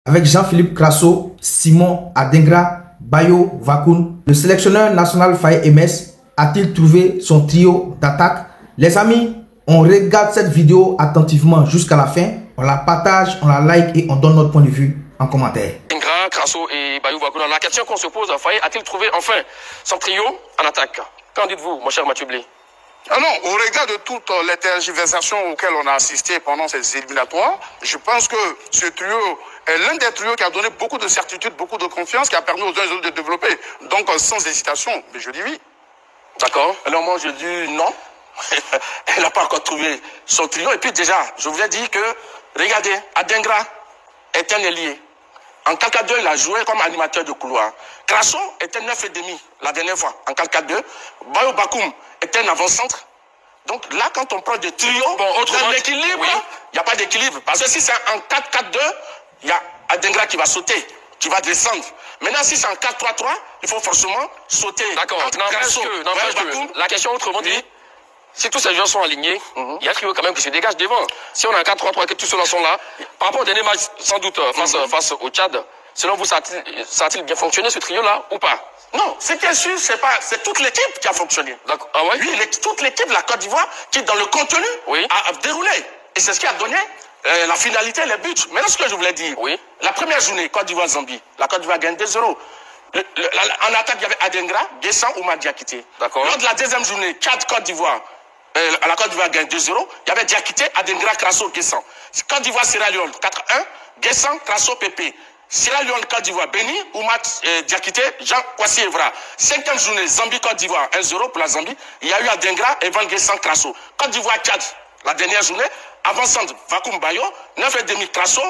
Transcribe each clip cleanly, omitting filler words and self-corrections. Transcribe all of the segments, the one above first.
Avec Jean-Philippe Crasso, Simon Adingra, Bayo Vakoun, le sélectionneur national Faye MS a-t-il trouvé son trio d'attaque? Les amis, on regarde cette vidéo attentivement jusqu'à la fin, on la partage, on la like et on donne notre point de vue en commentaire. Adingra, Crasso et Bayo Vakoun, la question qu'on se pose, Faye a-t-il trouvé enfin son trio en attaque? Qu'en dites-vous, mon cher Mathieu Blé? Ah non, au regard de toutes les tergiversations auxquelles on a assisté pendant ces éliminatoires, je pense que ce trio est l'un des trios qui a donné beaucoup de certitude, beaucoup de confiance, qui a permis aux uns et aux autres de développer. Donc, sans hésitation, mais je dis oui. D'accord. Alors moi, je dis non. Elle n'a pas encore trouvé son trio. Et puis déjà, je vous ai dit que, regardez, Adingra est un ailier. En 4-4-2, il a joué comme animateur de couloir. Crasso était 9,5 la dernière fois, en 4-4-2. Bayo Vakoun était un avant-centre. Donc là, quand on prend des trios, dans l'équilibre, il n'y a pas d'équilibre. Parce que si c'est en 4-4-2, il y a Adingra qui va sauter, qui va descendre. Maintenant, si c'est en 4-3-3, il faut forcément sauter. D'accord. La question autrement dit, si tous ces joueurs sont alignés, il y a un trio quand même qui se dégage devant. Si on a un 4-3-3 et que tous ceux-là sont là, par rapport au dernier match, sans doute, face au Tchad, selon vous, ça a-t-il bien fonctionné ce trio-là ou pas? Non, ce qui est sûr, c'est toute l'équipe qui a fonctionné. D'accord. Ah ouais? Oui, toute l'équipe de la Côte d'Ivoire qui, dans le contenu, a déroulé. Et c'est ce qui a donné la finalité, les buts. Maintenant, ce que je voulais dire, la première journée, Côte d'Ivoire-Zambie, la Côte d'Ivoire gagne 2-0. En attaque, il y avait Adingra, Guessant, Oumar Diakité. D'accord. Lors de la deuxième journée, Côte d'Ivoire, la Côte d'Ivoire gagne 2-0. Il y avait Diakité, Adingra, Crasso, Guessant. Côte d'Ivoire, Sierra Leone, 4-1. Guessant, Crasso, Pépé. Sierra Leone, Côte d'Ivoire, Béni, Oumar Diakité, Jean Kwasi Evra. Cinquième journée, Zambie, Côte d'Ivoire, 1-0 pour la Zambie. Il y a eu Adingra, Evan Guessant, Crasso. Côte d'Ivoire, Tchad, la dernière journée. Avant-centre, Vakoun Bayo, 9,5 Crasso.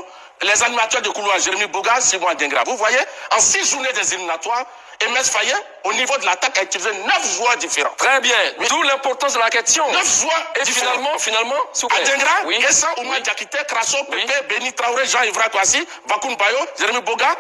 Les animateurs de couloir, Jérémy Boga, Simon Adingra. Vous voyez, en 6 journées des éliminatoires, MS Faye, au niveau de l'attaque, a utilisé 9 joueurs différents. Très bien. D'où l'importance de la question. 9 joueurs et finalement, s'il vous plaît. Adingra, Guessant, Oumar Diakité, Crasso, Pépé, Béni Traoré, Jean Evra Kwasi, Vakoun Bayo, Jérémy Boga.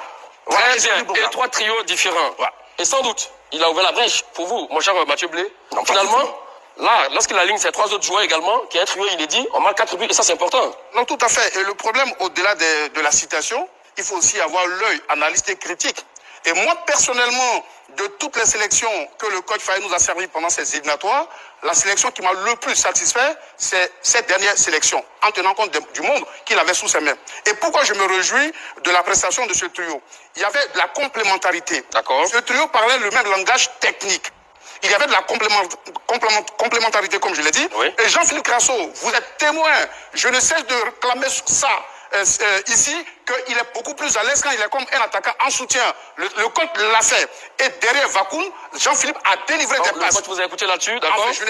Très bien. Et 3 trios différents. Et sans doute, il a ouvert la brèche pour vous, mon cher Mathieu Blé. Non, finalement, là, lorsqu'il aligne ces 3 autres joueurs également, qui est un trio inédit, on marque 4 buts et ça c'est important. Non, tout à fait. Et le problème, au-delà de la citation, il faut aussi avoir l'œil analyste et critique. Et moi, personnellement, de toutes les sélections que le coach Faye nous a servi pendant ces éliminatoires, la sélection qui m'a le plus satisfait, c'est cette dernière sélection, en tenant compte du monde qu'il avait sous ses mains. Et pourquoi je me réjouis de la prestation de ce trio? Il y avait de la complémentarité. D'accord. Ce trio parlait le même langage technique. Il y avait de la complémentarité, comme je l'ai dit. Et Jean-Philippe Crasso, vous êtes témoin. Je ne cesse de réclamer ça ici, qu'il est beaucoup plus à l'aise quand il est comme un attaquant en soutien. Le coach l'a fait. Et derrière Vakoun, Jean-Philippe a délivré des passes. Le coach vous a écouté là-dessus, d'accord? Je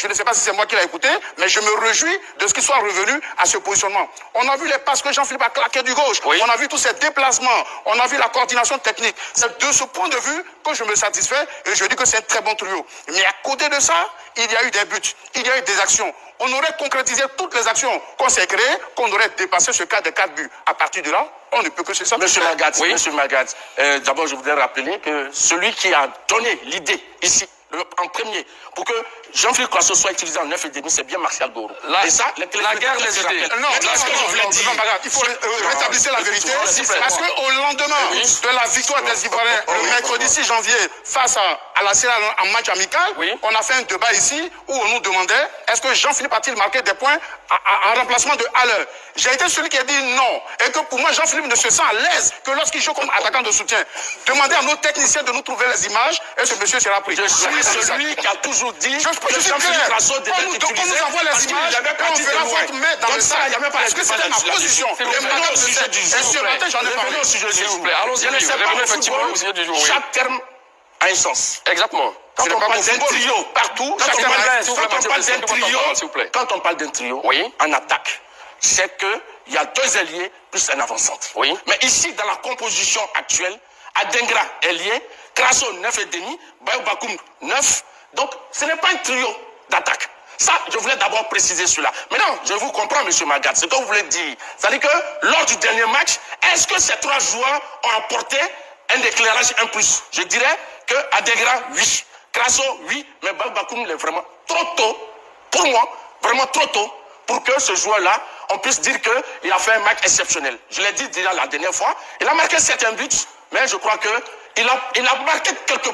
ne sais pas si c'est moi qui l'ai écouté, mais je me réjouis de ce qu'il soit revenu à ce positionnement. On a vu les passes que Jean-Philippe a claquées du gauche. On a vu tous ses déplacements. On a vu la coordination technique. C'est de ce point de vue que je me satisfais et je dis que c'est un très bon trio. Mais à côté de ça, il y a eu des buts, il y a eu des actions. On aurait concrétisé toutes les actions qu'on s'est créées, qu'on aurait dépassé ce cas de 4 buts. À partir de là, on ne peut que se satisfaire. Monsieur Magat, d'abord je voudrais rappeler que celui qui a donné l'idée ici, en premier, pour que Jean-Philippe Crasso soit utilisé en 9,5, c'est bien Martial Goro. Et ça, la guerre des idées. Non, il faut rétablir la vérité. Parce qu'au lendemain de la victoire des Ivoiriens, le mercredi 6 janvier, face à la Sierra Leone en match amical, on a fait un débat ici où on nous demandait est-ce que Jean-Philippe a-t-il marqué des points en remplacement de Haller? J'ai été celui qui a dit non. Et que pour moi, Jean-Philippe ne se sent à l'aise que lorsqu'il joue comme attaquant de soutien. Demandez à nos techniciens de nous trouver les images et ce monsieur sera pris. Je suis celui qui a toujours dit que Jean-Philippe Crasso devait être utilisé. On nous envoie les images, on verra votre main dans le sac. Est-ce que c'était ma position? Revenons au sujet du jour. Revenons au sujet du jour. Allons-y. Chaque terme a un sens. Exactement. Quand on parle d'un trio partout, quand on parle d'un trio en attaque, c'est qu'il y a 2 ailiers plus un avant-centre. Mais ici, dans la composition actuelle, Adingra ailier, Crasso 9,5, Bayo Vakoun 9. Donc, ce n'est pas un trio d'attaque. Ça, je voulais d'abord préciser cela. Maintenant, je vous comprends, monsieur Magat, ce que vous voulez dire. C'est-à-dire que lors du dernier match, est-ce que ces 3 joueurs ont apporté un éclairage en plus? Je dirais que Adingra, oui. Crasso, oui. Mais Bayo Vakoun est vraiment trop tôt, pour moi, vraiment trop tôt, pour que ce joueur-là, on puisse dire qu'il a fait un match exceptionnel. Je l'ai dit déjà la dernière fois, il a marqué certains buts, mais je crois qu'il a marqué quelques